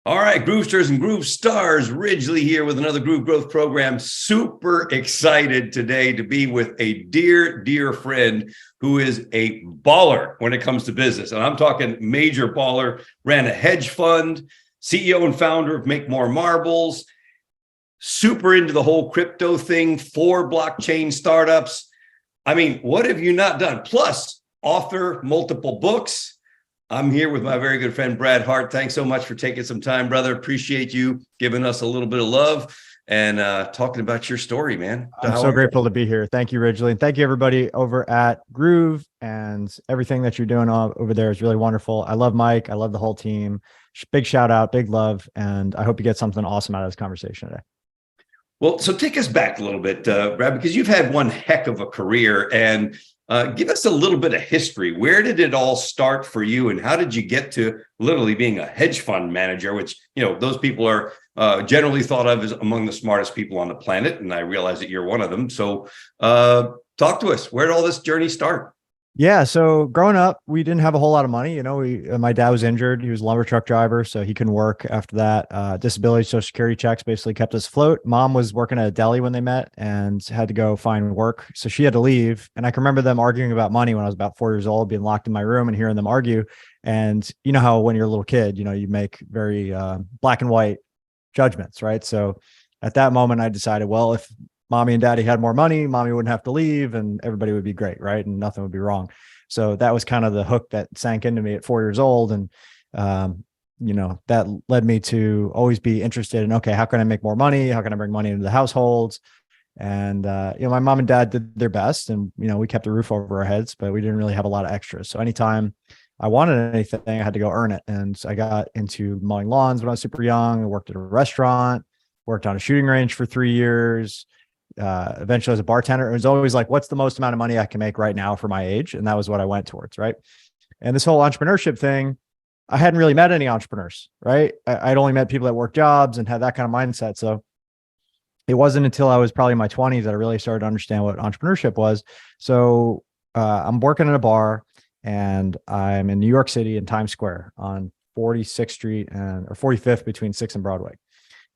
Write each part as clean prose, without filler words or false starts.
All right, Groovesters and Groove Stars, Ridgely here with another Groove Growth Program. Super excited today to be with a dear, dear friend who is a baller when it comes to business. And I'm talking major baller, ran a hedge fund, CEO and founder of Make More Marbles, super into the whole crypto thing, 4 blockchain startups. I mean, what have you not done? Plus, author, multiple books. I'm here with my very good friend, Brad Hart. Thanks so much for taking some time, brother. Appreciate you giving us a little bit of love and talking about your story, man. I'm so grateful to be here. Thank you, Ridgely. And thank you, everybody over at Groove. And everything that you're doing over there is really wonderful. I love Mike. I love the whole team. Big shout out, big love. And I hope you get something awesome out of this conversation today. Well, so take us back a little bit, Brad, because you've had one heck of a career, and give us a little bit of history. Where did it all start for you, and how did you get to literally being a hedge fund manager, which, you know, those people are generally thought of as among the smartest people on the planet, and I realize that you're one of them. So talk to us. Where did all this journey start? Yeah. So growing up, we didn't have a whole lot of money. You know, my dad was injured. He was a lumber truck driver, so he couldn't work after that. Disability, Social Security checks basically kept us afloat. Mom was working at a deli when they met and had to go find work. So she had to leave. And I can remember them arguing about money when I was about 4 years old, being locked in my room and hearing them argue. And you know how when you're a little kid, you know, you make very black and white judgments, right? So at that moment, I decided, well, if mommy and daddy had more money, mommy wouldn't have to leave and everybody would be great, right? And nothing would be wrong. So that was kind of the hook that sank into me at 4 years old. And, you know, that led me to always be interested in, okay, how can I make more money? How can I bring money into the households? And, you know, my mom and dad did their best and, you know, we kept a roof over our heads, but we didn't really have a lot of extras. So anytime I wanted anything, I had to go earn it. And I got into mowing lawns when I was super young. I worked at a restaurant, worked on a shooting range for 3 years. Eventually as a bartender, it was always like, what's the most amount of money I can make right now for my age? And that was what I went towards. Right. And this whole entrepreneurship thing, I hadn't really met any entrepreneurs, right? I'd only met people that worked jobs and had that kind of mindset. So it wasn't until I was probably in my 20s that I really started to understand what entrepreneurship was. So I'm working at a bar and I'm in New York City in Times Square on 46th Street or 45th between 6th and Broadway.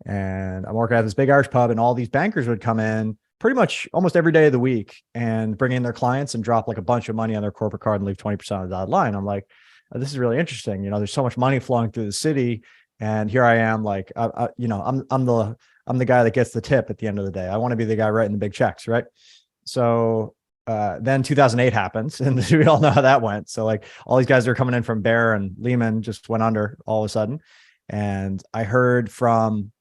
And I'm working at this big Irish pub and all these bankers would come in pretty much almost every day of the week and bring in their clients and drop like a bunch of money on their corporate card and leave 20% on the dotted line. I'm like, oh, this is really interesting. You know, there's so much money flowing through the city. And here I am, like, you know, I'm the guy that gets the tip at the end of the day. I want to be the guy writing the big checks. Right. So then 2008 happens and we all know how that went. So like all these guys that are coming in from Bear and Lehman just went under all of a sudden. And I heard from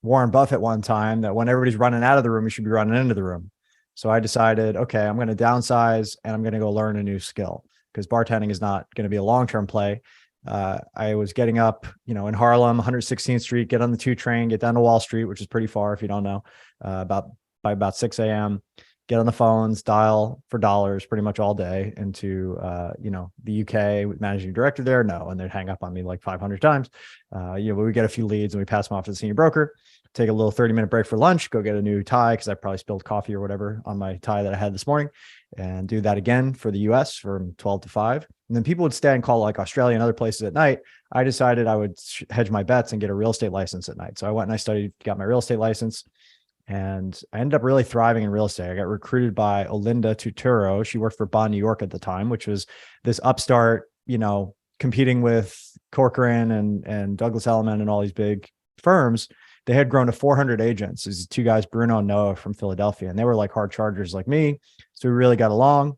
Warren Buffett one time that when everybody's running out of the room, you should be running into the room. So I decided, okay, I'm going to downsize and I'm going to go learn a new skill because bartending is not going to be a long-term play. I was getting up, you know, in Harlem, 116th Street, get on the 2 train, get down to Wall Street, which is pretty far if you don't know, by about 6 a.m., get on the phones, dial for dollars pretty much all day into, you know, the UK managing director there. No. And they'd hang up on me like 500 times. You know, we get a few leads and we pass them off to the senior broker, take a little 30-minute break for lunch, go get a new tie because I probably spilled coffee or whatever on my tie that I had this morning, and do that again for the US from 12 to 5. And then people would stay and call like Australia and other places at night. I decided I would hedge my bets and get a real estate license at night. So I went and I got my real estate license. And I ended up really thriving in real estate. I got recruited by Olinda Tuturo. She worked for Bond New York at the time, which was this upstart, you know, competing with Corcoran and Douglas Elliman and all these big firms. They had grown to 400 agents. These 2 guys, Bruno and Noah from Philadelphia, and they were like hard chargers like me. So we really got along.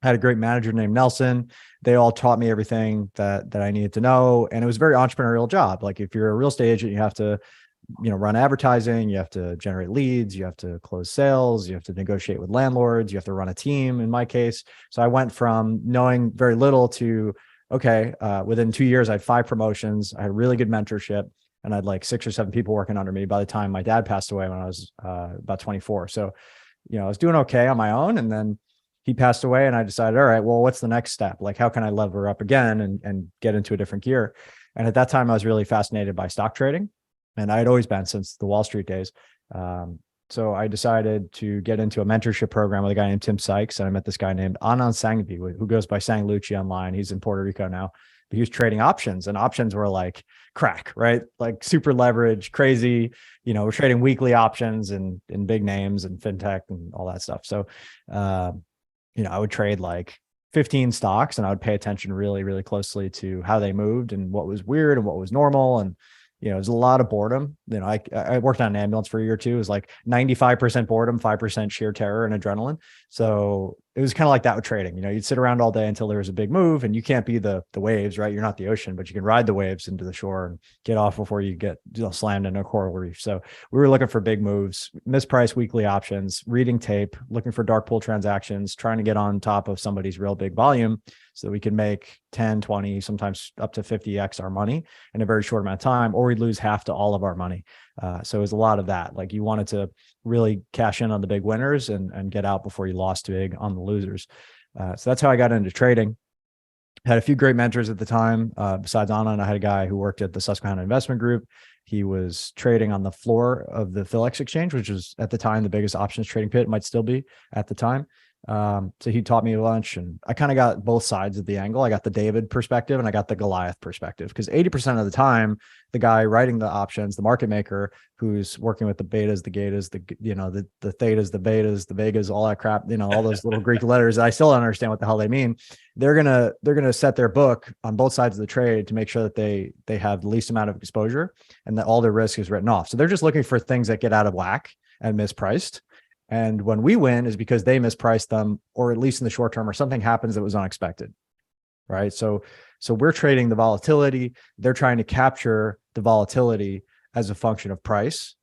I had a great manager named Nelson. They all taught me everything that I needed to know. And it was a very entrepreneurial job. Like if you're a real estate agent, you have to, you know, run advertising, you have to generate leads, you have to close sales, you have to negotiate with landlords, you have to run a team in my case. So I went from knowing very little to, okay, within 2 years, I had 5 promotions. I had really good mentorship and I had like 6 or 7 people working under me by the time my dad passed away when I was about 24. So, you know, I was doing okay on my own. And then he passed away and I decided, all right, well, what's the next step? Like, how can I lever up again and get into a different gear? And at that time, I was really fascinated by stock trading. And I had always been since the Wall Street days. So I decided to get into a mentorship program with a guy named Tim Sykes. And I met this guy named Anand Sangvi, who goes by Sang Lucci online. He's in Puerto Rico now. but he was trading options, and options were like crack, right? Like super leverage, crazy. We're trading weekly options in big names and fintech and all that stuff. So, I would trade like 15 stocks, and I would pay attention really, really closely to how they moved and what was weird and what was normal. And it was a lot of boredom. I worked on an ambulance for a year or two. It was like 95% boredom, 5% sheer terror and adrenaline. So it was kind of like that with trading. You'd sit around all day until there was a big move, and you can't be the waves, right? You're not the ocean, but you can ride the waves into the shore and get off before you get slammed into a coral reef. So we were looking for big moves, mispriced weekly options, reading tape, looking for dark pool transactions, trying to get on top of somebody's real big volume so that we can make 10, 20, sometimes up to 50x our money in a very short amount of time, or we'd lose half to all of our money. So it was a lot of that. Like, you wanted to really cash in on the big winners and get out before you lost big on the losers. So that's how I got into trading. Had a few great mentors at the time. Besides Anna, I had a guy who worked at the Susquehanna Investment Group. He was trading on the floor of the Philex exchange, which was at the time the biggest options trading pit, might still be at the time. So he taught me a bunch, and I kind of got both sides of the angle. I got the David perspective and I got the Goliath perspective, because 80% of the time, the guy writing the options, the market maker who's working with the betas, the gatas, the thetas, the betas, the vegas, all that crap, all those little Greek letters that I still don't understand what the hell they mean. They're going to set their book on both sides of the trade to make sure that they have the least amount of exposure and that all their risk is written off. So they're just looking for things that get out of whack and mispriced. And when we win is because they mispriced them, or at least in the short term, or something happens that was unexpected, right? So we're trading the volatility. They're trying to capture the volatility as a function of price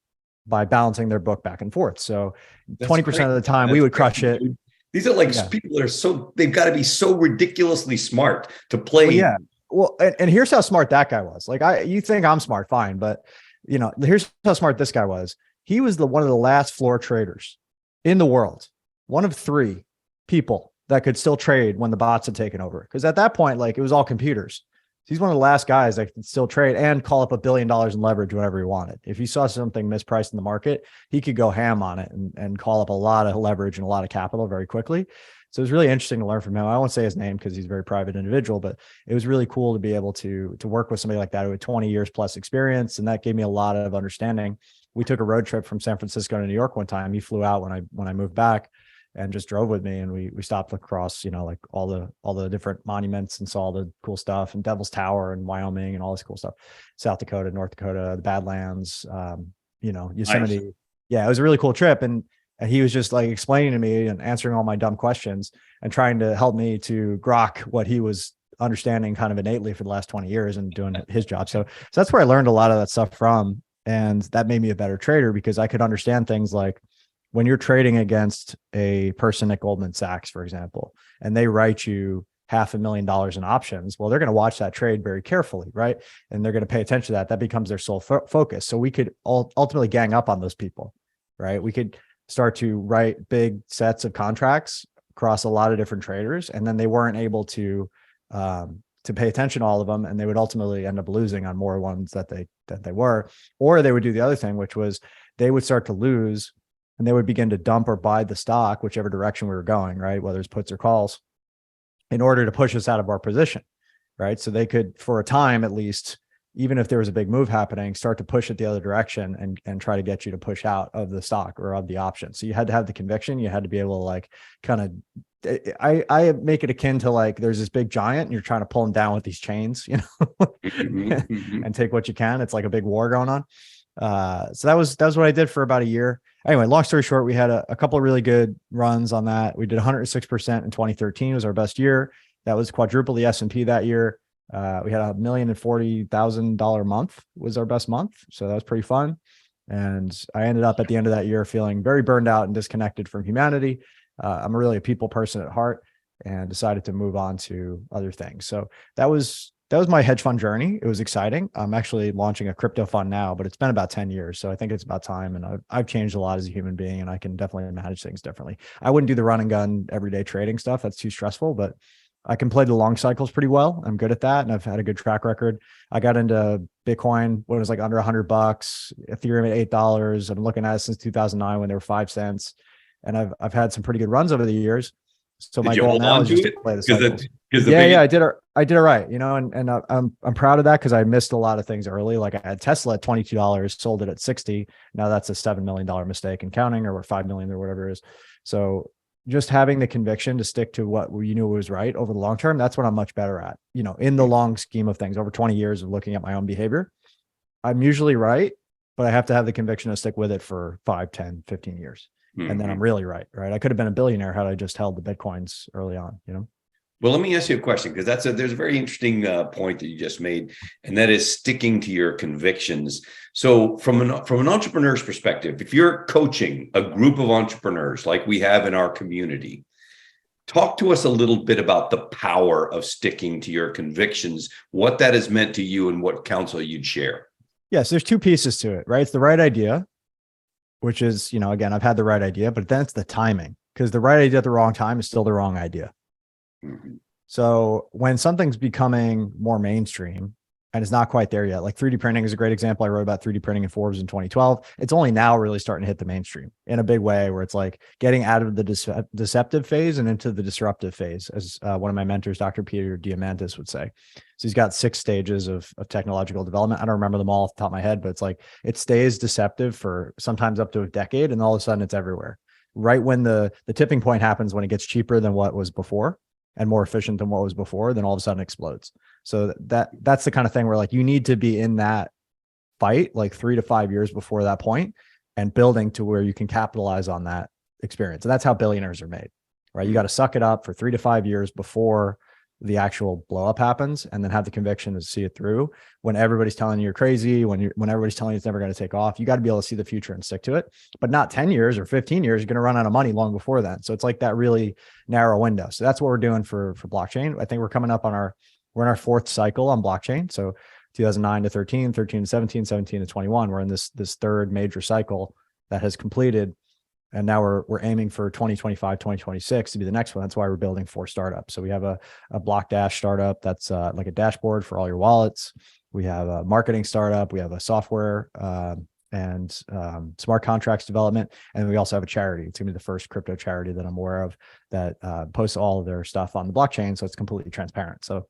by balancing their book back and forth. So 20% of the time we would crush it. These are like people that are they've got to be so ridiculously smart to play. Well, yeah. Well, and here's how smart that guy was. Like, you think I'm smart, fine. But here's how smart this guy was. He was one of the last floor traders in the world, one of 3 people that could still trade when the bots had taken over. Because at that point, like, it was all computers. He's one of the last guys that could still trade and call up $1 billion in leverage whenever he wanted. If he saw something mispriced in the market, he could go ham on it and call up a lot of leverage and a lot of capital very quickly. So it was really interesting to learn from him. I won't say his name because he's a very private individual, but it was really cool to be able to work with somebody like that who had 20 years plus experience. And that gave me a lot of understanding. We took a road trip from San Francisco to New York one time. He flew out when I moved back and just drove with me. And we stopped across, like all the different monuments and saw all the cool stuff, and Devil's Tower in Wyoming and all this cool stuff, South Dakota, North Dakota, the Badlands, Yosemite. Nice. Yeah, it was a really cool trip. And he was just like explaining to me and answering all my dumb questions and trying to help me to grok what he was understanding kind of innately for the last 20 years and doing his job. So that's where I learned a lot of that stuff from. And that made me a better trader, because I could understand things like when you're trading against a person at Goldman Sachs, for example, and they write you $500,000 in options. Well, they're going to watch that trade very carefully, right? And they're going to pay attention to that. That becomes their sole focus. So we could ultimately gang up on those people, right? We could start to write big sets of contracts across a lot of different traders, and then they weren't able to pay attention to all of them, and they would ultimately end up losing on more ones that they were. Or they would do the other thing, which was they would start to lose, and they would begin to dump or buy the stock, whichever direction we were going, right? Whether it's puts or calls, in order to push us out of our position, right? So they could, for a time at least, even if there was a big move happening, start to push it the other direction and try to get you to push out of the stock or of the option. So you had to have the conviction. You had to be able to like kind of, I make it akin to like, there's this big giant and you're trying to pull him down with these chains, and take what you can. It's like a big war going on. So that was what I did for about a year. Anyway, long story short, we had a couple of really good runs on that. We did 106% in 2013. It was our best year. That was quadruple the S&P that year. We had $1,040,000 month was our best month. So that was pretty fun. And I ended up at the end of that year feeling very burned out and disconnected from humanity. I'm really a people person at heart, and decided to move on to other things. So that was my hedge fund journey. It was exciting. I'm actually launching a crypto fund now, but it's been about 10 years. So I think it's about time. And I've changed a lot as a human being, and I can definitely manage things differently. I wouldn't do the run and gun everyday trading stuff. That's too stressful, but I can play the long cycles pretty well. I'm good at that. And I've had a good track record. I got into Bitcoin when it was like under $100, Ethereum at $8. I've been looking at it since 2009 when they were 5 cents. And I've had some pretty good runs over the years. So Did my you goal hold now on is to just to it? play the Because cycles. the Yeah, big yeah, I did it right, and I'm proud of that because I missed a lot of things early. Like I had Tesla at $22, sold it at 60. Now that's a $7 million mistake and counting, or 5 million or whatever it is. So just having the conviction to stick to what you knew was right over the long term, that's what I'm much better at. In the long scheme of things, over 20 years of looking at my own behavior, I'm usually right, but I have to have the conviction to stick with it for 5, 10, 15 years. And then I'm really right. I could have been a billionaire had I just held the Bitcoins early on. Well, let me ask you a question, because there's a very interesting point that you just made, and that is sticking to your convictions. So from an entrepreneur's perspective, if you're coaching a group of entrepreneurs like we have in our community, talk to us a little bit about the power of sticking to your convictions, what that has meant to you, and what counsel you'd share. Yes, there's two pieces to it, right? It's the right idea, which is, again, I've had the right idea, but then it's the timing, because the right idea at the wrong time is still the wrong idea. Mm-hmm. So when something's becoming more mainstream and it's not quite there yet, like 3D printing is a great example. I wrote about 3D printing in Forbes in 2012. It's only now really starting to hit the mainstream in a big way, where it's like getting out of the deceptive phase and into the disruptive phase, as one of my mentors, Dr. Peter Diamandis, would say. So he's got 6 stages of technological development. I don't remember them all off the top of my head, but it's like it stays deceptive for sometimes up to a decade, and all of a sudden it's everywhere. Right when the tipping point happens, when it gets cheaper than what was before and more efficient than what was before, then all of a sudden explodes. So that's the kind of thing where like you need to be in that fight like 3 to 5 years before that point, and building to where you can capitalize on that experience. And that's how billionaires are made, right? You got to suck it up for 3 to 5 years before the actual blow up happens, and then have the conviction to see it through when everybody's telling you you're crazy, when everybody's telling you it's never going to take off. You got to be able to see the future and stick to it, but not 10 years or 15 years. You're going to run out of money long before that. So it's like that really narrow window. So that's what we're doing for blockchain. I think we're coming up on we're in our 4th cycle on blockchain. So 2009 to 13, 13 to 17, 17 to 21, we're in this 3rd major cycle that has completed. And now we're aiming for 2025, 2026 to be the next one. That's why we're building 4 startups. So we have a Block Dash startup that's like a dashboard for all your wallets. We have a marketing startup. We have a software and smart contracts development. And we also have a charity. It's going to be the first crypto charity that I'm aware of that posts all of their stuff on the blockchain. So it's completely transparent. So,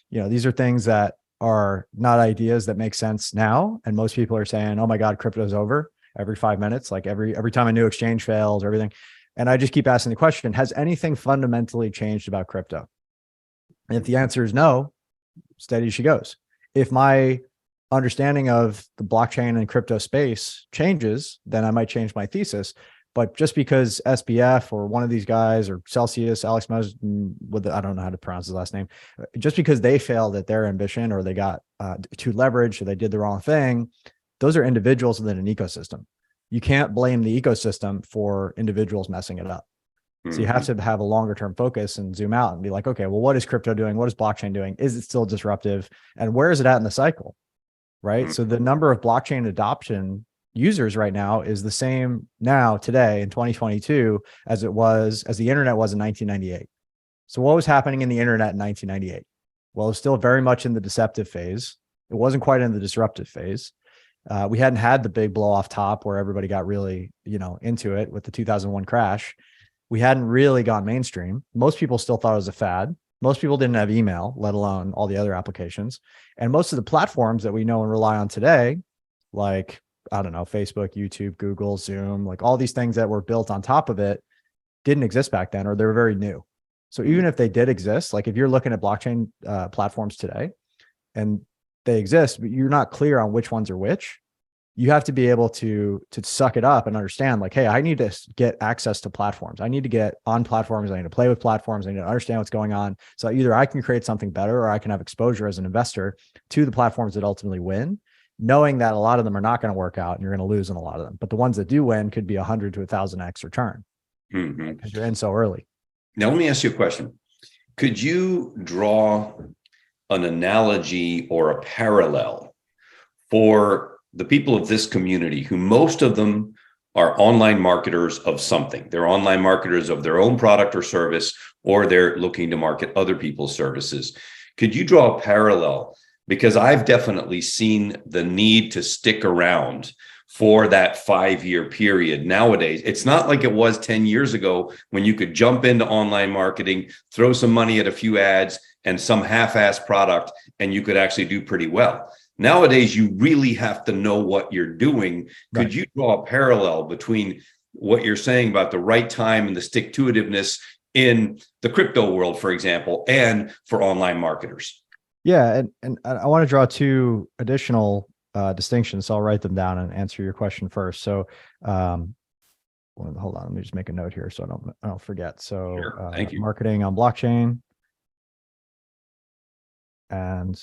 these are things that are not ideas that make sense now. And most people are saying, oh my God, crypto's over. Every 5 minutes, like every time a new exchange fails or everything. And I just keep asking the question, has anything fundamentally changed about crypto? And if the answer is no, steady she goes. If my understanding of the blockchain and crypto space changes, then I might change my thesis. But just because SBF or one of these guys, or Celsius, Alex Moes, I don't know how to pronounce his last name, just because they failed at their ambition, or they got too leveraged, or they did the wrong thing, those are individuals within an ecosystem. You can't blame the ecosystem for individuals messing it up. So you have to have a longer term focus and zoom out and be like, okay, well, what is crypto doing? What is blockchain doing? Is it still disruptive? And where is it at in the cycle? Right. So the number of blockchain adoption users right now is the same now today in 2022 as the internet was in 1998. So what was happening in the internet in 1998? Well, it was still very much in the deceptive phase. It wasn't quite in the disruptive phase. We hadn't had the big blow off top where everybody got really, into it with the 2001 crash. We hadn't really gone mainstream. Most people still thought it was a fad. Most people didn't have email, let alone all the other applications. And most of the platforms that we know and rely on today, like, I don't know, Facebook, YouTube, Google, Zoom, like all these things that were built on top of it didn't exist back then, or they were very new. So even if they did exist, like if you're looking at blockchain platforms today and they exist, but you're not clear on which ones are which, you have to be able to suck it up and understand like, hey, I need to get access to platforms. I need to get on platforms. I need to play with platforms. I need to understand what's going on. So either I can create something better, or I can have exposure as an investor to the platforms that ultimately win, knowing that a lot of them are not going to work out and you're going to lose in a lot of them. But the ones that do win could be 100 to 1,000x return because you're in so early. Now, let me ask you a question. Could you draw an analogy or a parallel for the people of this community, who most of them are online marketers of something? They're online marketers of their own product or service, or they're looking to market other people's services. Could you draw a parallel? Because I've definitely seen the need to stick around for that 5-year period. Nowadays, it's not like it was 10 years ago when you could jump into online marketing, throw some money at a few ads and some half-ass product, and you could actually do pretty well. Nowadays, you really have to know what you're doing. Could you draw a parallel between what you're saying about the right time and the stick-to-itiveness in the crypto world, for example, and for online marketers? Yeah, and I want to draw two additional distinctions. So I'll write them down and answer your question first. So, hold on, let me just make a note here so I don't forget. So, Sure. Thank you. marketing on blockchain and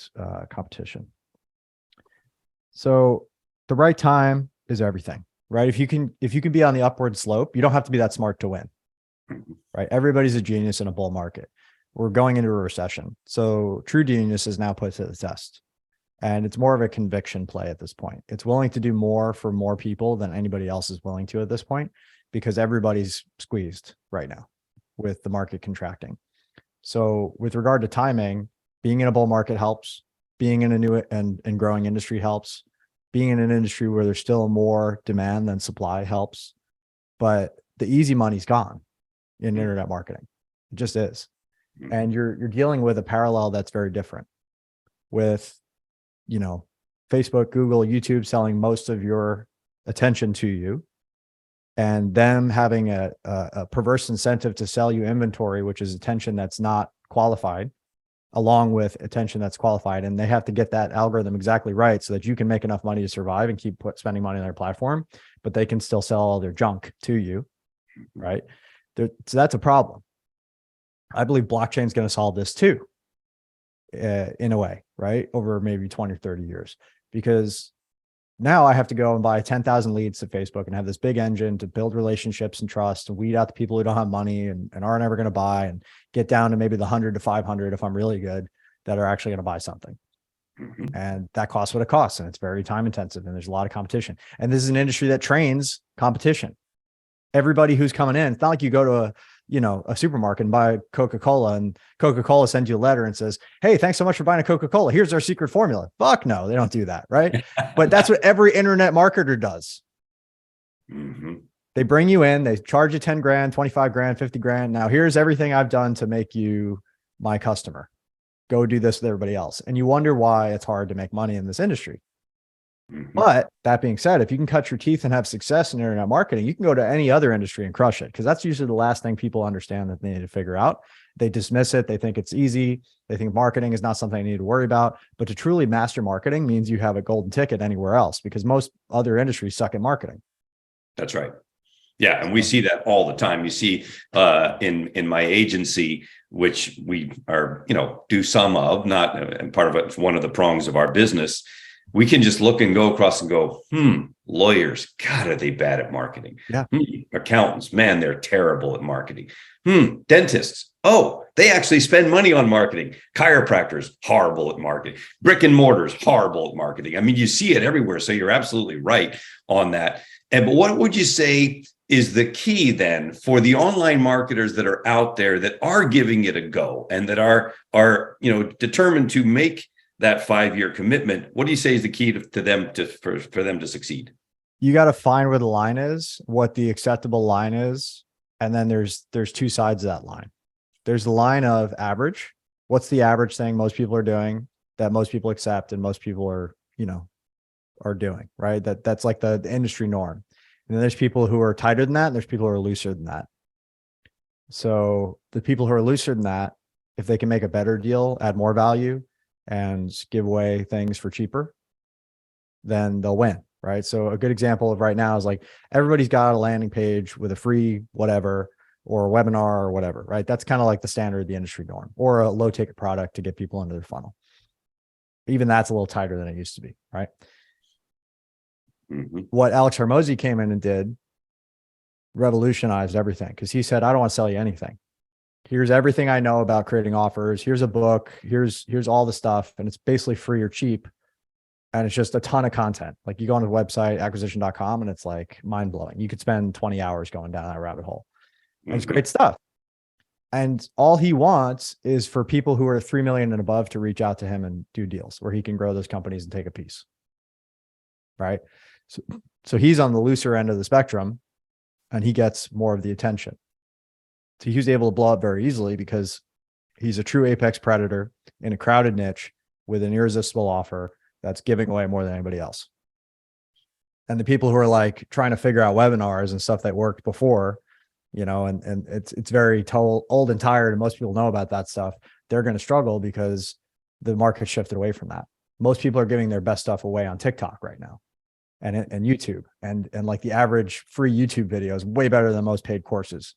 competition. So, the right time is everything, right? If you can be on the upward slope, you don't have to be that smart to win, right? Everybody's a genius in a bull market. We're going into a recession. So true genius is now put to the test. And it's more of a conviction play at this point. It's willing to do more for more people than anybody else is willing to at this point, because everybody's squeezed right now with the market contracting. So with regard to timing, being in a bull market helps. Being in a new and growing industry helps. Being in an industry where there's still more demand than supply helps. But the easy money's gone in internet marketing. It just is. And you're dealing with a parallel that's very different with, Facebook, Google, YouTube selling most of your attention to you, and them having a perverse incentive to sell you inventory, which is attention that's not qualified, along with attention that's qualified. And they have to get that algorithm exactly right so that you can make enough money to survive and keep spending money on their platform, but they can still sell all their junk to you, right? So that's a problem. I believe blockchain is going to solve this too, in a way, right? Over maybe 20 or 30 years, because now I have to go and buy 10,000 leads to Facebook and have this big engine to build relationships and trust and weed out the people who don't have money and aren't ever going to buy, and get down to maybe the 100 to 500 if I'm really good that are actually going to buy something. And that costs what it costs. And it's very time intensive and there's a lot of competition. And this is an industry that trains competition. Everybody who's coming in, it's not like you go to a supermarket and buy Coca-Cola and Coca-Cola sends you a letter and says, "Hey, thanks so much for buying a Coca-Cola. Here's our secret formula." Fuck no, they don't do that, right? But that's what every internet marketer does. They bring you in, they charge you 10 grand, 25 grand, 50 grand. Now here's everything I've done to make you my customer. Go do this with everybody else. And you wonder why it's hard to make money in this industry. But that being said, if you can cut your teeth and have success in internet marketing, you can go to any other industry and crush it, because that's usually the last thing people understand that they need to figure out. They dismiss it. They think it's easy. They think marketing is not something they need to worry about. But to truly master marketing means you have a golden ticket anywhere else, because most other industries suck at marketing. That's right. Yeah. And we see that all the time. You see in my agency, which we are, do some of, not part of it, one of the prongs of our business. We can just look and go across and go, lawyers, God, are they bad at marketing? Yeah. Accountants, man, they're terrible at marketing. Dentists, oh, they actually spend money on marketing. Chiropractors, horrible at marketing. Brick and mortars, horrible at marketing. I mean, you see it everywhere. So you're absolutely right on that. But what would you say is the key then for the online marketers that are out there that are giving it a go and that are determined to make that 5-year commitment? What do you say is the key to them for them to succeed? You got to find where the line is, what the acceptable line is. And then there's two sides of that line. There's the line of average. What's the average thing most people are doing that most people accept and most people are doing, right? That's like the industry norm. And then there's people who are tighter than that, and there's people who are looser than that. So the people who are looser than that, if they can make a better deal, add more value, and give away things for cheaper, then they'll win, right? So a good example of right now is like everybody's got a landing page with a free whatever or a webinar or whatever, right? That's kind of like the standard of the industry norm, or a low ticket product to get people into their funnel. Even that's a little tighter than it used to be, right? What Alex Hormozi came in and did revolutionized everything, because he said, I don't want to sell you anything. Here's everything I know about creating offers. Here's a book. Here's all the stuff. And it's basically free or cheap. And it's just a ton of content. Like you go on the website, acquisition.com, and it's like mind blowing. You could spend 20 hours going down that rabbit hole. And it's great stuff. And all he wants is for people who are 3 million and above to reach out to him and do deals where he can grow those companies and take a piece. Right. So he's on the looser end of the spectrum and he gets more of the attention. So he was able to blow up very easily because he's a true apex predator in a crowded niche with an irresistible offer that's giving away more than anybody else. And the people who are like trying to figure out webinars and stuff that worked before, and it's very old and tired, and most people know about that stuff, they're going to struggle because the market shifted away from that. Most people are giving their best stuff away on TikTok right now and YouTube, and like the average free YouTube video is way better than most paid courses.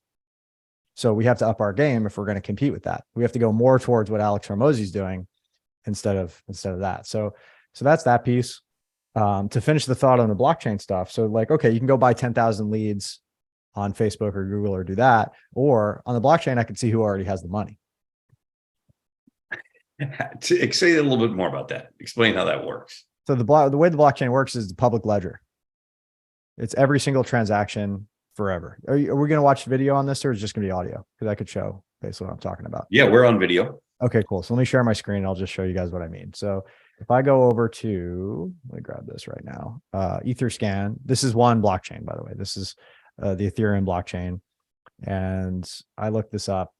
So we have to up our game if we're going to compete with that. We have to go more towards what Alex Hormozi's doing instead of that. So that's that piece. To finish the thought on the blockchain stuff. So like, okay, you can go buy 10,000 leads on Facebook or Google or do that. Or on the blockchain, I can see who already has the money. Say a little bit more about that. Explain how that works. So the way the blockchain works is the public ledger. It's every single transaction forever. Are we going to watch video on this, or is it just going to be audio? Because I could show basically what I'm talking about. Yeah, we're on video. Okay, cool. So let me share my screen. I'll just show you guys what I mean. So if I go over to, let me grab this right now, Etherscan. This is one blockchain, by the way. This is the Ethereum blockchain. And I looked this up.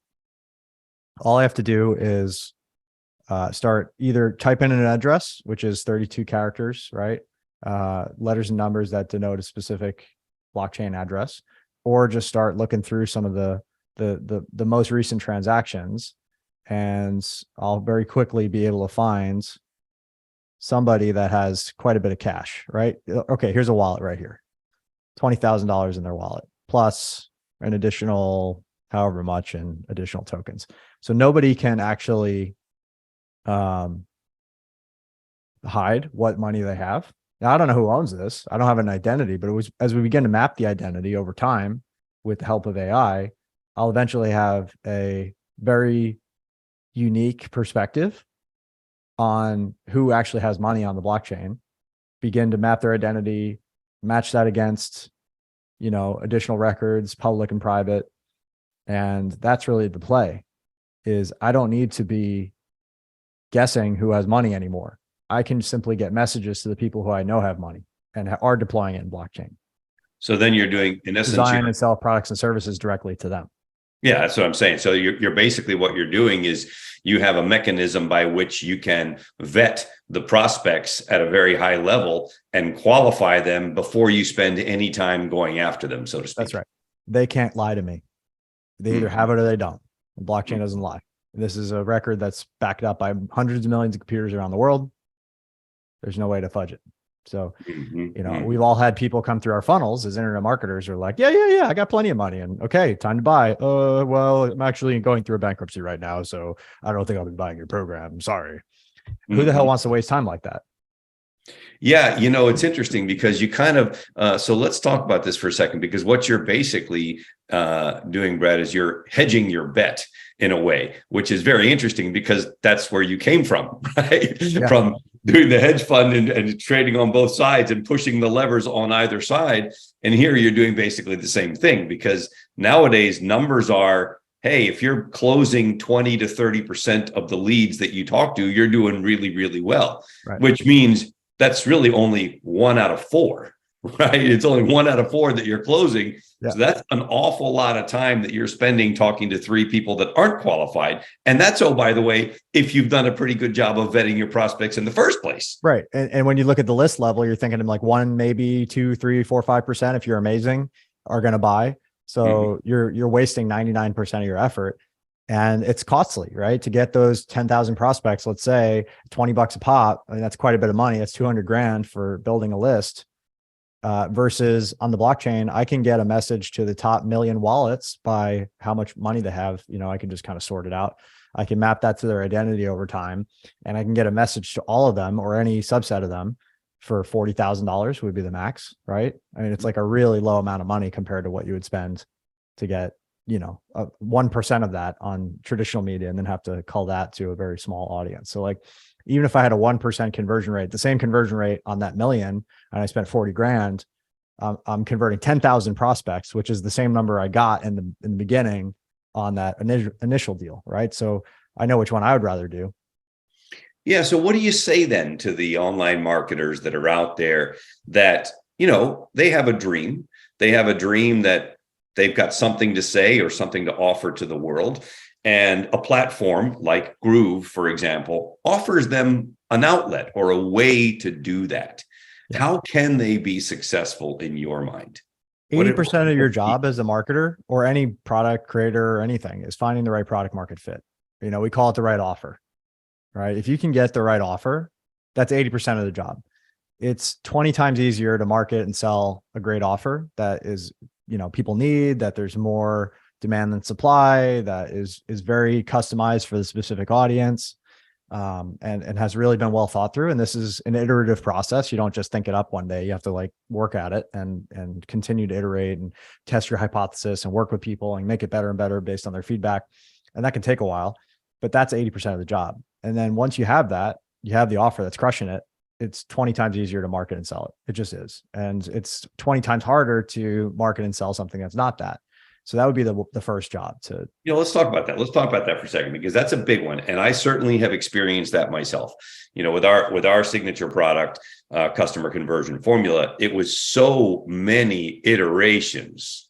All I have to do is start either type in an address, which is 32 characters, right? Letters and numbers that denote a specific blockchain address, or just start looking through some of the most recent transactions. And I'll very quickly be able to find somebody that has quite a bit of cash, right? Okay, here's a wallet right here. $20,000 in their wallet, plus an additional however much in additional tokens. So nobody can actually hide what money they have. Now, I don't know who owns this. I don't have an identity, but it was as we begin to map the identity over time with the help of AI, I'll eventually have a very unique perspective on who actually has money on the blockchain, begin to map their identity, match that against, additional records, public and private. And that's really the play, is I don't need to be guessing who has money anymore. I can simply get messages to the people who I know have money and are deploying it in blockchain. So then you're doing, in essence, design and sell products and services directly to them. Yeah, that's what I'm saying. So you're basically, what you're doing is you have a mechanism by which you can vet the prospects at a very high level and qualify them before you spend any time going after them, so to speak. That's right. They can't lie to me. They either have it or they don't. The blockchain doesn't lie. This is a record that's backed up by hundreds of millions of computers around the world. There's no way to fudge it. So, we've all had people come through our funnels as internet marketers who are like, yeah, I got plenty of money. And okay, time to buy. Well, I'm actually going through a bankruptcy right now, so I don't think I'll be buying your program. I'm sorry. Who the hell wants to waste time like that? Yeah, it's interesting because you kind of, so let's talk about this for a second, because what you're basically doing, Brad, is you're hedging your bet in a way, which is very interesting because that's where you came from, right? Yeah. From doing the hedge fund and trading on both sides and pushing the levers on either side. And here you're doing basically the same thing, because nowadays numbers are, hey, if you're closing 20 to 30% of the leads that you talk to, you're doing really, really well, right? Which means that's really only 1 out of 4, right? It's only 1 out of 4 that you're closing. Yeah. So that's an awful lot of time that you're spending talking to 3 people that aren't qualified. And that's, oh, by the way, if you've done a pretty good job of vetting your prospects in the first place. Right. And when you look at the list level, you're thinking like 1, maybe 2, 3, 4, 5%, if you're amazing, are going to buy. So you're wasting 99% of your effort. And it's costly, right? To get those 10,000 prospects, let's say $20 a pop. I mean, that's quite a bit of money. That's 200 grand for building a list. Versus on the blockchain, I can get a message to the top 1 million wallets by how much money they have. I can just kind of sort it out. I can map that to their identity over time, and I can get a message to all of them or any subset of them for $40,000 would be the max, right? I mean, it's like a really low amount of money compared to what you would spend to get, 1% of that on traditional media and then have to call that to a very small audience. So like, even if I had a 1% conversion rate, the same conversion rate on that 1 million, and I spent 40 grand, I'm converting 10,000 prospects, which is the same number I got in the beginning on that initial deal, right? So I know which one I would rather do. Yeah. So what do you say then to the online marketers that are out there that they have a dream. They have a dream that they've got something to say or something to offer to the world. And a platform like Groove, for example, offers them an outlet or a way to do that. Yeah. How can they be successful in your mind? 80% of your job as a marketer or any product creator or anything is finding the right product market fit. We call it the right offer, right? If you can get the right offer, that's 80% of the job. It's 20 times easier to market and sell a great offer that is, people need, that there's more demand than supply, that is very customized for the specific audience, and has really been well thought through. And this is an iterative process. You don't just think it up one day. You have to work at it and continue to iterate and test your hypothesis and work with people and make it better and better based on their feedback. And that can take a while, but that's 80% of the job. And then once you have that, you have the offer that's crushing it. It's 20 times easier to market and sell it. It just is. And it's 20 times harder to market and sell something that's not that. So that would be the first job to, let's talk about that. Let's talk about that for a second, because that's a big one. And I certainly have experienced that myself, with our signature product, customer conversion formula. It was so many iterations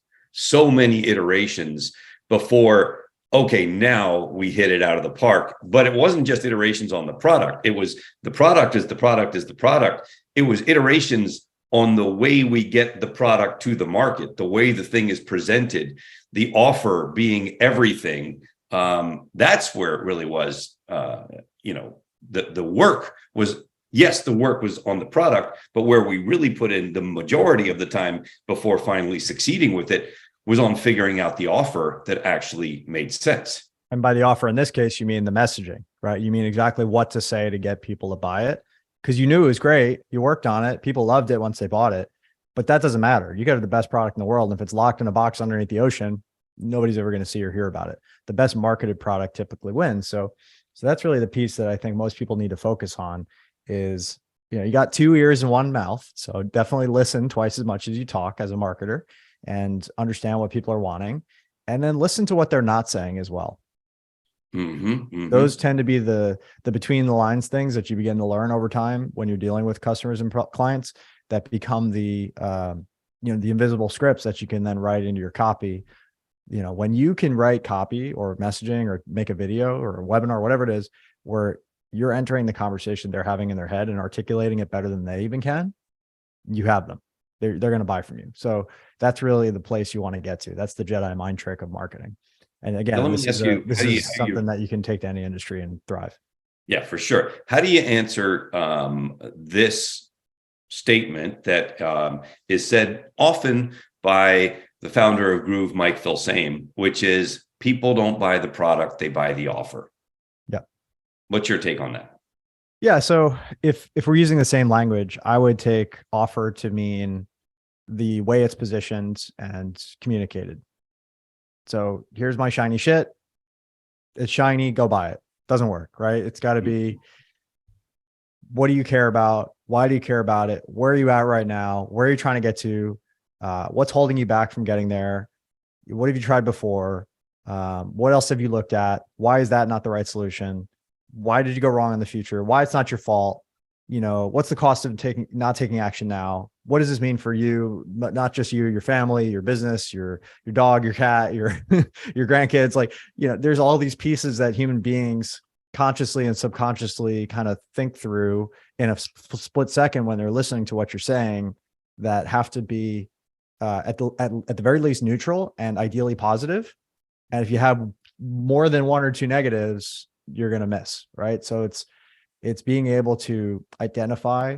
before, okay, now we hit it out of the park. But it wasn't just iterations on the product. It was the product is the product is the product. It was iterations on the way we get the product to the market, the way the thing is presented, the offer being everything. That's where it really was, the work was, yes, the work was on the product, but where we really put in the majority of the time before finally succeeding with it was on figuring out the offer that actually made sense. And by the offer in this case, you mean the messaging, right? You mean exactly what to say to get people to buy it. Because you knew it was great. You worked on it. People loved it once they bought it. But that doesn't matter. You got the best product in the world. And if it's locked in a box underneath the ocean, nobody's ever going to see or hear about it. The best marketed product typically wins. So that's really the piece that I think most people need to focus on is, you got 2 ears and 1 mouth. So definitely listen twice as much as you talk as a marketer and understand what people are wanting. And then listen to what they're not saying as well. Those tend to be the between the lines things that you begin to learn over time when you're dealing with customers and clients that become the invisible scripts that you can then write into your copy. When you can write copy or messaging or make a video or a webinar, whatever it is, where you're entering the conversation they're having in their head and articulating it better than they even can, you have them. They're going to buy from you. So that's really the place you want to get to. That's the Jedi mind trick of marketing. And again, this is something that you can take to any industry and thrive. Yeah, for sure. How do you answer this statement that is said often by the founder of Groove, Mike Filsaime, which is people don't buy the product, they buy the offer? Yeah. What's your take on that? Yeah. So if we're using the same language, I would take offer to mean the way it's positioned and communicated. So here's my shiny shit. It's shiny. Go buy it. Doesn't work, right? It's got to be, what do you care about? Why do you care about it? Where are you at right now? Where are you trying to get to? What's holding you back from getting there? What have you tried before? What else have you looked at? Why is that not the right solution? Why did you go wrong in the future? Why it's not your fault? What's the cost of not taking action now? What does this mean for you? Not just you, your family, your business, your dog, your cat, your grandkids. There's all these pieces that human beings consciously and subconsciously kind of think through in a split second when they're listening to what you're saying, that have to be at the very least neutral and ideally positive. And if you have more than 1 or 2 negatives, you're going to miss, right? So it's being able to identify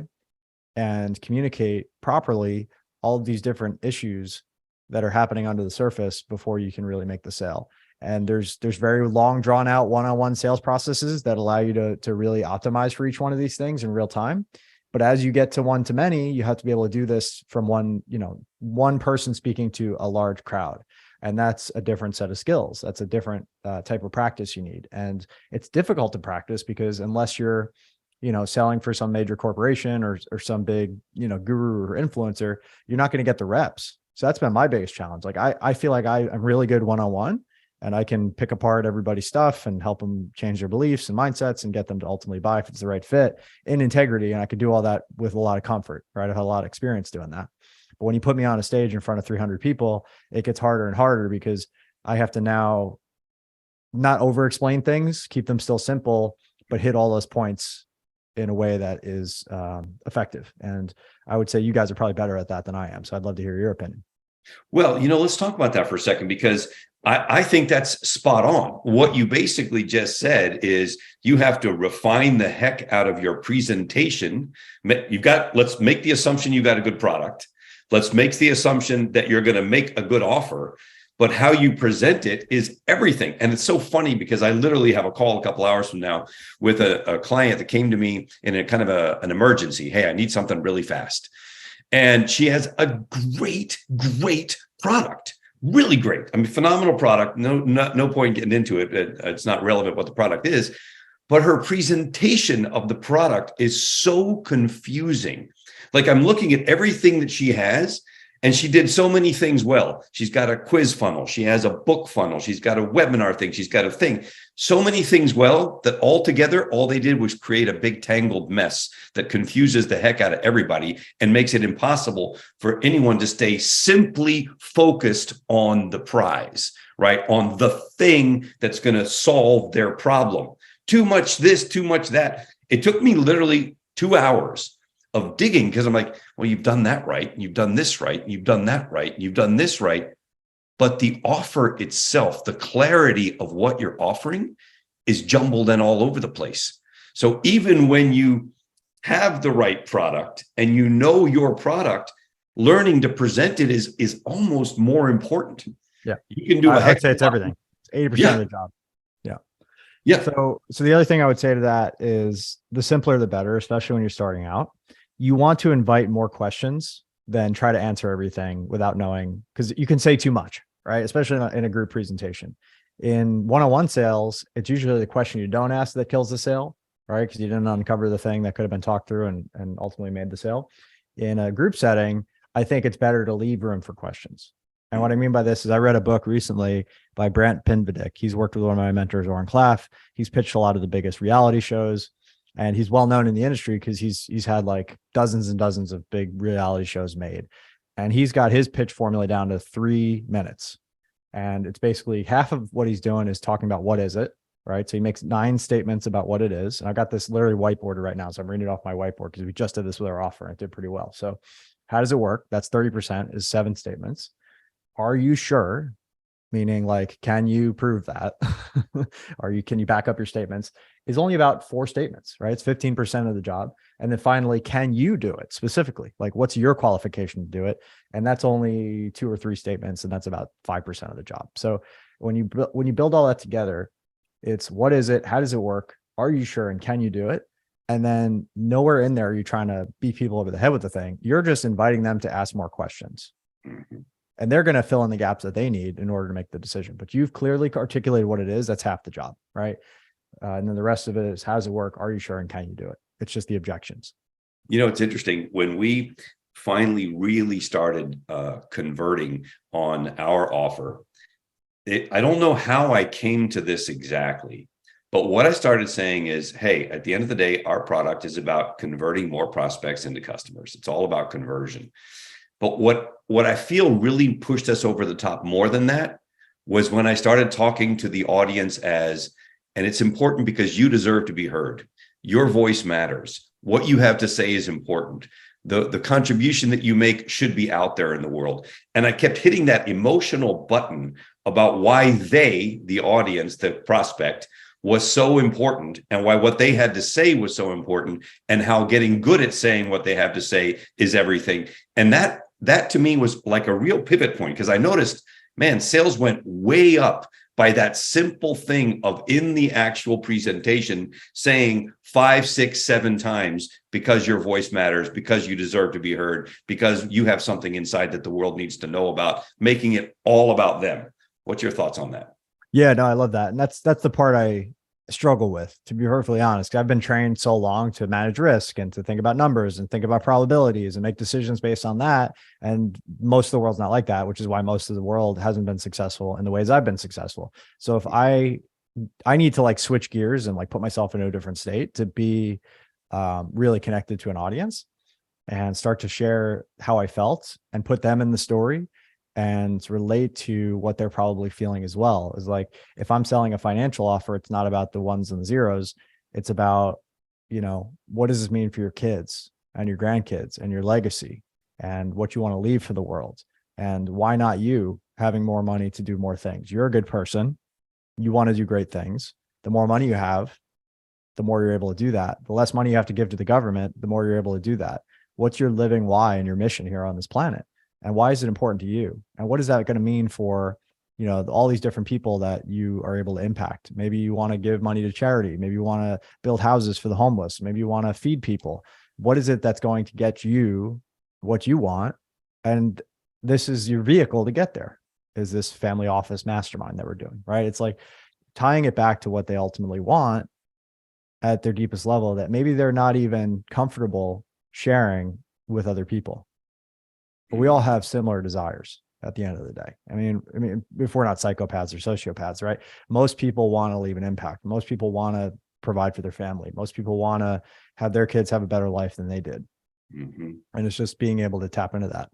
and communicate properly all of these different issues that are happening under the surface before you can really make the sale. And there's very long, drawn out one-on-one sales processes that allow you to really optimize for each one of these things in real time. But as you get to one to many, you have to be able to do this from one person speaking to a large crowd. And that's a different set of skills. That's a different type of practice you need. And it's difficult to practice because unless you're, selling for some major corporation or some big, guru or influencer, you're not going to get the reps. So that's been my biggest challenge. I feel like I'm really good one-on-one and I can pick apart everybody's stuff and help them change their beliefs and mindsets and get them to ultimately buy if it's the right fit in integrity. And I could do all that with a lot of comfort, right? I've had a lot of experience doing that. But when you put me on a stage in front of 300 people, it gets harder and harder because I have to now not over explain things, keep them still simple, but hit all those points in a way that is effective. And I would say you guys are probably better at that than I am. So I'd love to hear your opinion. Well, let's talk about that for a second, because I think that's spot on. What you basically just said is you have to refine the heck out of your presentation. Let's make the assumption you got a good product. Let's make the assumption that you're going to make a good offer, but how you present it is everything. And it's so funny because I literally have a call a couple hours from now with a client that came to me in a kind of an emergency. Hey, I need something really fast. And she has a great product, really great. I mean, phenomenal product. No point getting into it. It's not relevant what the product is, but her presentation of the product is so confusing. Like, I'm looking at everything that she has, and she did so many things well. She's got a quiz funnel. She has a book funnel. She's got a webinar thing. She's got a thing. So many things well that all together, all they did was create a big tangled mess that confuses the heck out of everybody and makes it impossible for anyone to stay simply focused on the prize, right? On the thing that's going to solve their problem. Too much this, too much that. It took me literally 2 hours of digging, because I'm like, well, you've done that right, and you've done this right, and you've done that right, and you've done this right. But the offer itself, the clarity of what you're offering is jumbled and all over the place. So even when you have the right product and your product, learning to present it is almost more important. Yeah. You can do I'd say it's everything. It's 80% of the job. Yeah. Yeah. So the other thing I would say to that is the simpler, the better, especially when you're starting out. You want to invite more questions than try to answer everything without knowing, because you can say too much, right? Especially in a group presentation. In one-on-one sales, it's usually the question you don't ask that kills the sale, right? Because you didn't uncover the thing that could have been talked through and ultimately made the sale. In a group setting, I think it's better to leave room for questions. And what I mean by this is I read a book recently by Brant Pinvidic. He's worked with one of my mentors, Oren Klaff. He's pitched a lot of the biggest reality shows. And he's well known in the industry because he's had like dozens and dozens of big reality shows made. And he's got his pitch formula down to 3 minutes. And it's basically half of what he's doing is talking about what is it, right? So he makes 9 statements about what it is. And I got this literally whiteboarded right now. So I'm reading it off my whiteboard because we just did this with our offer and it did pretty well. So how does it work? That's 30% is 7 statements. Are you sure? Meaning, like, can you prove that? Can you back up your statements? Is only about 4 statements, right? It's 15% of the job. And then finally, can you do it specifically? Like, what's your qualification to do it? And that's only 2 or 3 statements. And that's about 5% of the job. So when you build all that together, it's what is it? How does it work? Are you sure? And can you do it? And then nowhere in there are you trying to beat people over the head with the thing. You're just inviting them to ask more questions. Mm-hmm. And they're going to fill in the gaps that they need in order to make the decision. But you've clearly articulated what it is. That's half the job, right? And then the rest of it is, how does it work? Are you sure? And can you do it? It's just the objections. It's interesting. When we finally really started converting on our offer, I don't know how I came to this exactly, but what I started saying is, hey, at the end of the day, our product is about converting more prospects into customers. It's all about conversion. But what I feel really pushed us over the top more than that was when I started talking to the audience and it's important because you deserve to be heard. Your voice matters. What you have to say is important. The contribution that you make should be out there in the world. And I kept hitting that emotional button about why the audience, the prospect, was so important and why what they had to say was so important and how getting good at saying what they have to say is everything. And that to me was like a real pivot point, because I noticed, man, sales went way up by that simple thing of in the actual presentation saying 5, 6, 7 times, because your voice matters, because you deserve to be heard, because you have something inside that the world needs to know about, making it all about them. What's your thoughts on that? Yeah, no, I love that. And that's the part I struggle with, to be perfectly honest. I've been trained so long to manage risk and to think about numbers and think about probabilities and make decisions based on that. And most of the world's not like that, which is why most of the world hasn't been successful in the ways I've been successful. So if I need to like switch gears and like put myself into a different state to be really connected to an audience. and start to share how I felt and put them in the story and relate to what they're probably feeling as well. Is like, if I'm selling a financial offer, it's not about the ones and the zeros. It's about, what does this mean for your kids and your grandkids and your legacy and what you want to leave for the world? And why not you having more money to do more things? You're a good person. You want to do great things. The more money you have, the more you're able to do that. The less money you have to give to the government, the more you're able to do that. What's your living why and your mission here on this planet? And why is it important to you? And what is that going to mean for, all these different people that you are able to impact? Maybe you want to give money to charity. Maybe you want to build houses for the homeless. Maybe you want to feed people. What is it that's going to get you what you want? And this is your vehicle to get there, is this family office mastermind that we're doing, right? It's like tying it back to what they ultimately want at their deepest level that maybe they're not even comfortable sharing with other people. But we all have similar desires at the end of the day. I mean, if we're not psychopaths or sociopaths, right? Most people want to leave an impact. Most people want to provide for their family. Most people want to have their kids have a better life than they did. And it's just being able to tap into that.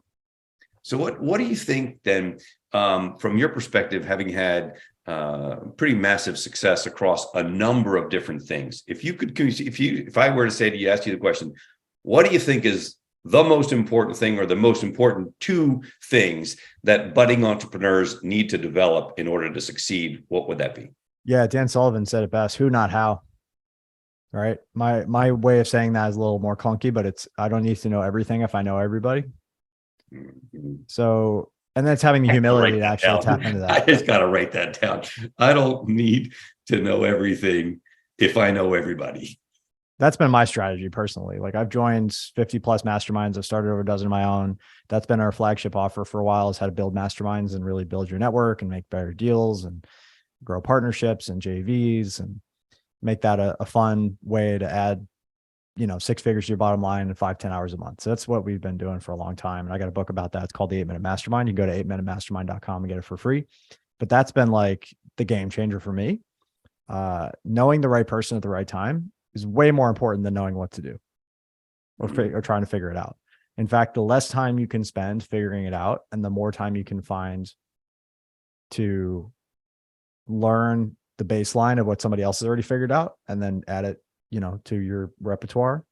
So what do you think then, from your perspective, having had pretty massive success across a number of different things? If I were to say to you, ask you the question, what do you think is the most important thing, or the most important two things that budding entrepreneurs need to develop in order to succeed? What would that be? Yeah, Dan Sullivan said it best: who, not how. Right. My way of saying that is a little more clunky, but I don't need to know everything if I know everybody. So, and that's having the humility to actually tap into that. I just got to write that down. I don't need to know everything if I know everybody. That's been my strategy personally. Like, I've joined 50 plus masterminds. I've started over a dozen of my own. That's been our flagship offer for a while, is how to build masterminds and really build your network and make better deals and grow partnerships and JVs and make that a fun way to add, 6 figures to your bottom line in 5-10 hours a month. So that's what we've been doing for a long time. And I got a book about that. It's called The 8 Minute Mastermind. You can go to 8minutemastermind.com and get it for free. But that's been like the game changer for me. Knowing the right person at the right time is way more important than knowing what to do or trying to figure it out. In fact, the less time you can spend figuring it out and the more time you can find to learn the baseline of what somebody else has already figured out and then add it, to your repertoire,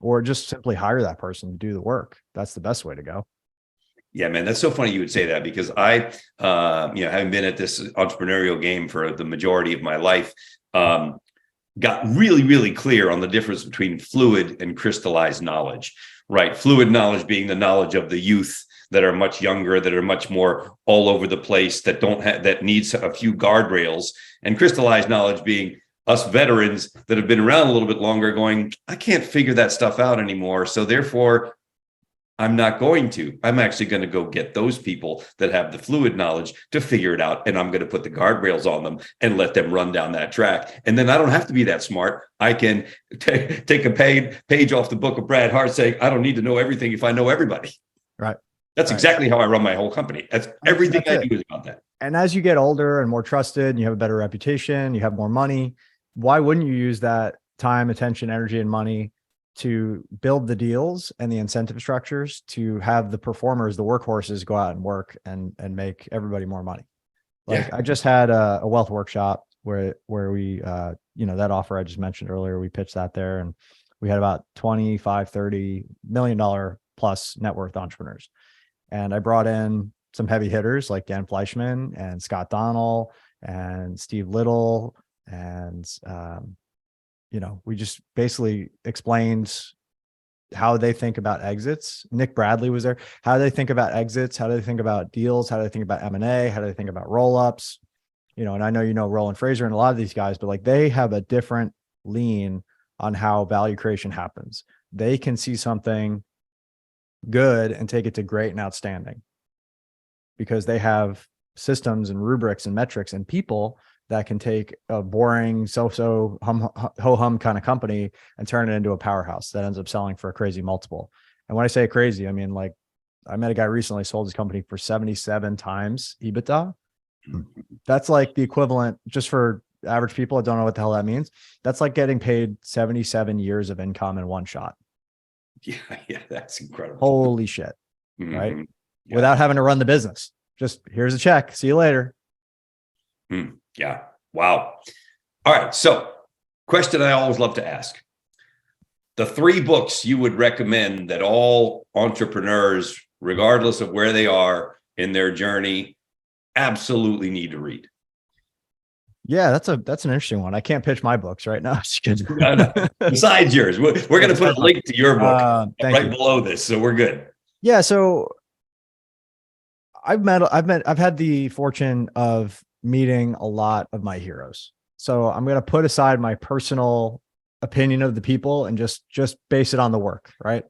or just simply hire that person to do the work. That's the best way to go. Yeah, man, that's so funny you would say that, because I, having been at this entrepreneurial game for the majority of my life, got really, really clear on the difference between fluid and crystallized knowledge, right? Fluid knowledge being the knowledge of the youth that are much younger, that are much more all over the place, that needs a few guardrails, and crystallized knowledge being us veterans that have been around a little bit longer going, I can't figure that stuff out anymore. So therefore, I'm not going to. I'm actually going to go get those people that have the fluid knowledge to figure it out. And I'm going to put the guardrails on them and let them run down that track. And then I don't have to be that smart. I can take a page off the book of Brad Hart saying, I don't need to know everything if I know everybody. Right. That's exactly how I run my whole company. That's everything I do is about that. And as you get older and more trusted, and you have a better reputation, you have more money, why wouldn't you use that time, attention, energy, and money to build the deals and the incentive structures to have the performers, the workhorses, go out and work and make everybody more money? Like, I just had a wealth workshop where we, that offer I just mentioned earlier, we pitched that there, and we had about 25, $30 million plus net worth entrepreneurs. And I brought in some heavy hitters like Dan Fleischman and Scott Donnell and Steve Little. And, we just basically explained how they think about exits. Nick Bradley was there. How do they think about exits? How do they think about deals? How do they think about M&A? How do they think about roll-ups? And I know, Roland Fraser and a lot of these guys, but like, they have a different lean on how value creation happens. They can see something good and take it to great and outstanding because they have systems and rubrics and metrics and people that can take a boring ho-hum kind of company and turn it into a powerhouse that ends up selling for a crazy multiple. And when I say crazy, I mean, like, I met a guy recently, sold his company for 77 times EBITDA. That's like the equivalent, just for average people, I don't know what the hell that means. That's like getting paid 77 years of income in one shot. Yeah, that's incredible. Holy shit. Right. Mhm. Yeah. Without having to run the business. Just here's a check. See you later. Yeah. Wow. All right. So, question I always love to ask: the 3 books you would recommend that all entrepreneurs, regardless of where they are in their journey, absolutely need to read. Yeah, that's an interesting one. I can't pitch my books right now. No, no. Besides yours, we're going to put a link to your book right below this, so we're good. Yeah. So I've had the fortune of meeting a lot of my heroes. So I'm going to put aside my personal opinion of the people and just base it on the work, right?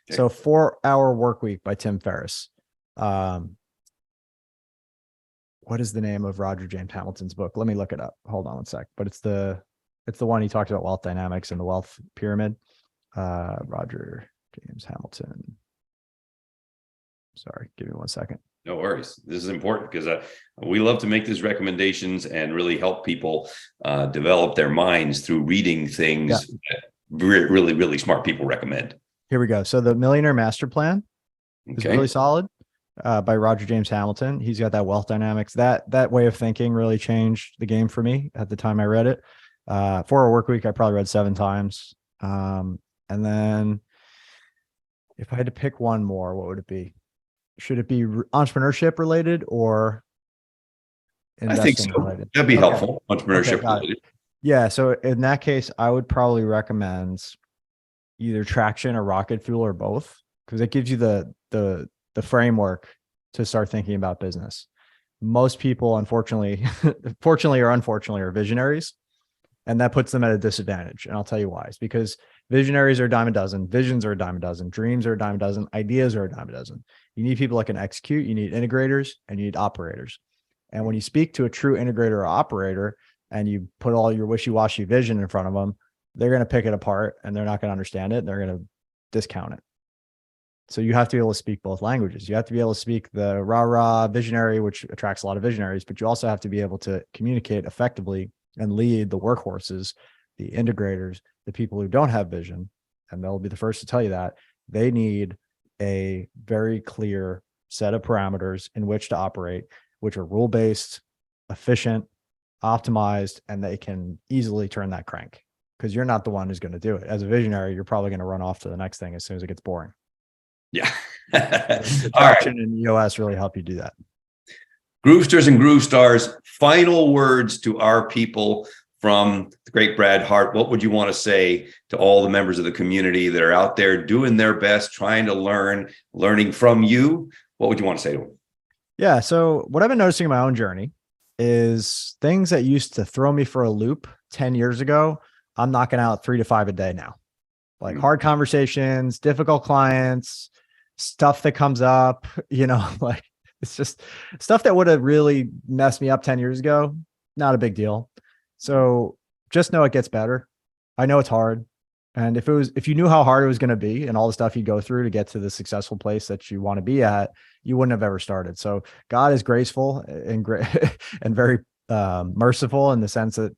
Okay. So 4-Hour Workweek by Tim Ferriss. What is the name of Roger James Hamilton's book? Let me look it up. Hold on one sec. But it's the one he talked about wealth dynamics and the wealth pyramid. Roger James Hamilton. Sorry, give me one second. No worries. This is important because we love to make these recommendations and really help people develop their minds through reading things that really, really smart people recommend. Here we go. So the Millionaire Master Plan is really solid by Roger James Hamilton. He's got that wealth dynamics. That way of thinking really changed the game for me at the time I read it. 4-Hour Workweek, I probably read 7 times. And then if I had to pick one more, what would it be? Should it be entrepreneurship related or investing? I think so. Related? That'd be helpful. Entrepreneurship related. Yeah. So in that case, I would probably recommend either Traction or Rocket Fuel or both, because it gives you the framework to start thinking about business. Most people, fortunately or unfortunately, are visionaries, and that puts them at a disadvantage. And I'll tell you why. It's because visionaries are a dime a dozen, visions are a dime a dozen, dreams are a dime a dozen, ideas are a dime a dozen. You need people that can execute. You need integrators and you need operators. And when you speak to a true integrator or operator and you put all your wishy-washy vision in front of them, they're going to pick it apart and they're not going to understand it. They're going to discount it. So you have to be able to speak both languages. You have to be able to speak the rah-rah visionary, which attracts a lot of visionaries, but you also have to be able to communicate effectively and lead the workhorses, the integrators, the people who don't have vision. And they'll be the first to tell you that they need a very clear set of parameters in which to operate, which are rule-based, efficient, optimized, and they can easily turn that crank, because you're not the one who's going to do it. As a visionary, you're probably going to run off to the next thing as soon as it gets boring. Yeah. Traction and EOS really help you do that. Groovesters and Groove Stars, final words to our people from the great Brad Hart. What would you want to say to all the members of the community that are out there doing their best, trying to learning from you? What would you want to say to them? Yeah. So what I've been noticing in my own journey is things that used to throw me for a loop 10 years ago, I'm knocking out 3 to 5 a day now. Like hard conversations, difficult clients, stuff that comes up, like it's just stuff that would have really messed me up 10 years ago. Not a big deal. So just know it gets better. I know it's hard. And if you knew how hard it was going to be and all the stuff you go through to get to the successful place that you want to be at, you wouldn't have ever started. So God is graceful and great and very merciful in the sense that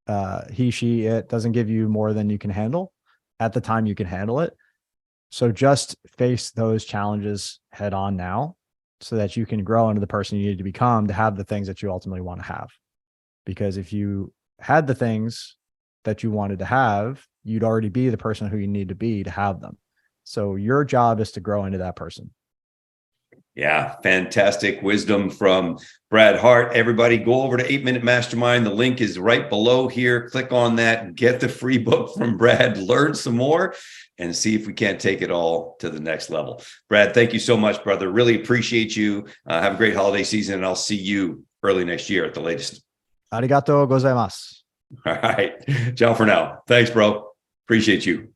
it doesn't give you more than you can handle at the time you can handle it. So just face those challenges head on now so that you can grow into the person you need to become to have the things that you ultimately want to have. Because if you had the things that you wanted to have, you'd already be the person who you need to be to have them. So your job is to grow into that person. Yeah, fantastic wisdom from Brad Hart. Everybody go over to 8-Minute Mastermind. The link is right below here. Click on that, get the free book from Brad, learn some more, and see if we can't take it all to the next level. Brad, thank you so much, brother. Really appreciate you. Have a great holiday season, and I'll see you early next year at the latest. Arigato gozaimasu. All right. Ciao for now. Thanks, bro. Appreciate you.